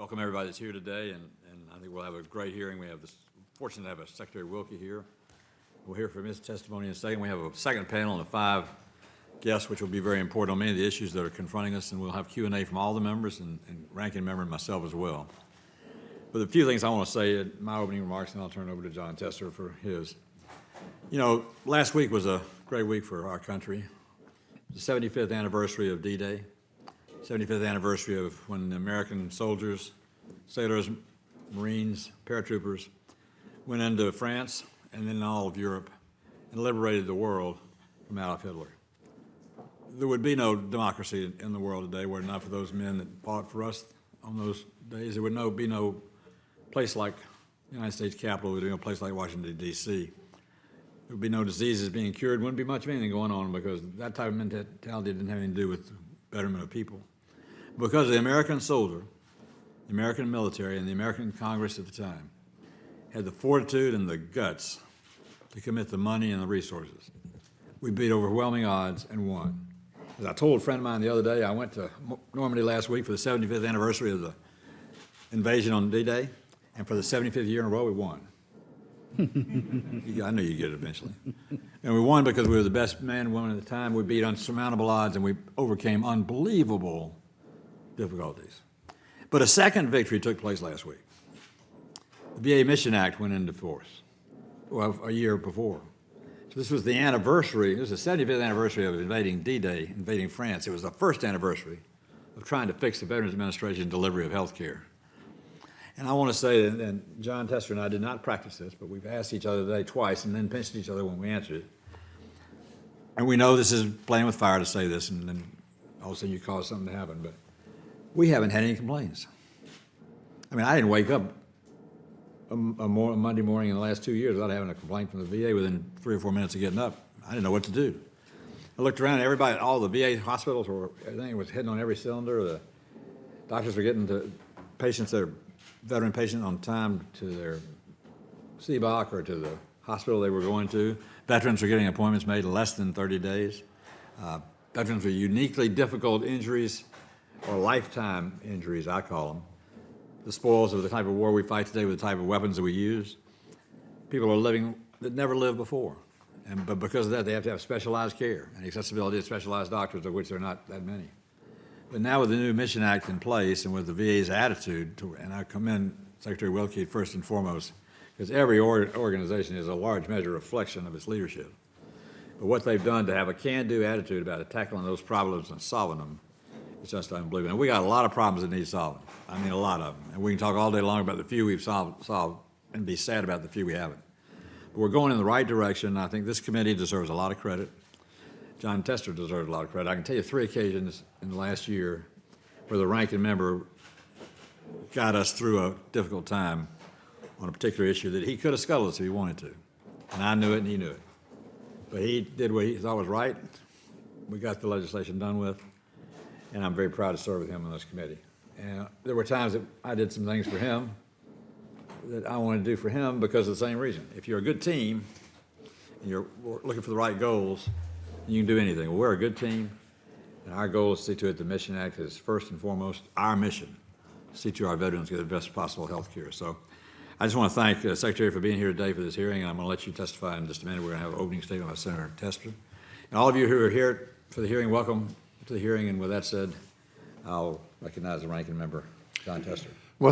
Welcome everybody that's here today, and I think we'll have a great hearing. We have this fortunate to have Secretary Wilkie here. We'll hear from his testimony in a second. We have a second panel and 5 guests, which will be very important on many of the issues that are confronting us, and we'll have Q&A from all the members and ranking member and myself as well. But a few things I want to say in my opening remarks, and I'll turn it over to John Tester for his. You know, last week was a great week for our country. The 75th anniversary of D-Day. 75th anniversary of when the American soldiers, sailors, Marines, paratroopers went into France and then all of Europe and liberated the world from Adolf Hitler. There would be no democracy in the world today were it not for those men that fought for us on those days. There would be no place like the United States Capitol. There would be no place like Washington, D.C. There would be no diseases being cured. Wouldn't be much of anything going on because that type of mentality didn't have anything to do with the betterment of people. Because the American soldier, the American military, and the American Congress at the time had the fortitude and the guts to commit the money and the resources. We beat overwhelming odds and won. As I told a friend of mine the other day, I went to Normandy last week for the 75th anniversary of the invasion on D-Day, and for the 75th year in a row, we won. I knew you'd get it eventually. And we won because we were the best men and women at the time. We beat unsurmountable odds, and we overcame unbelievable difficulties. But a second victory took place last week. The VA Mission Act went into force, well, a year before. So this was the anniversary, this was the 75th anniversary of invading D-Day, invading France. It was the first anniversary of trying to fix the Veterans Administration delivery of health care. And I want to say that and John Tester and I did not practice this, but we've asked each other today twice and then pinched each other when we answered it. And we know this is playing with fire to say this, and then all of a sudden you cause something to happen, but we haven't had any complaints. I mean, I didn't wake up a Monday morning in the last 2 years without having a complaint from the VA within 3 or 4 minutes of getting up. I didn't know what to do. I looked around, everybody, all the VA hospitals, everything was hitting on every cylinder. The doctors were getting to patients that are veteran patients on time to their CBOC or to the hospital they were going to. Veterans were getting appointments made in less than 30 days. Veterans with uniquely difficult injuries or lifetime injuries, I call them. The spoils of the type of war we fight today with the type of weapons that we use. People are living that never lived before. But because of that, they have to have specialized care and accessibility to specialized doctors, of which there are not that many. But now with the new Mission Act in place and with the VA's attitude, and I commend Secretary Wilkie first and foremost, because every organization is a large measure reflection of its leadership. But what they've done to have a can-do attitude about tackling those problems and solving them, it's just unbelievable. And we got a lot of problems that need solving. I mean, a lot of them. And we can talk all day long about the few we've solved and be sad about the few we haven't. But we're going in the right direction. I think this committee deserves a lot of credit. John Tester deserves a lot of credit. I can tell you 3 occasions in the last year where the ranking member got us through a difficult time on a particular issue that he could have scuttled us if he wanted to. And I knew it and he knew it. But he did what he thought was right. We got the legislation done with. And I'm very proud to serve with him on this committee. And there were times that I did some things for him that I wanted to do for him because of the same reason. If you're a good team and you're looking for the right goals, you can do anything. Well, we're a good team, and our goal is to see to it the Mission Act is first and foremost our mission, see to our veterans get the best possible health care. So I just want to thank the Secretary for being here today for this hearing, and I'm going to let you testify in just a minute. We're going to have an opening statement by Senator Tester. And all of you who are here for the hearing, welcome to the hearing, and with that said, I'll recognize the ranking member, John Tester.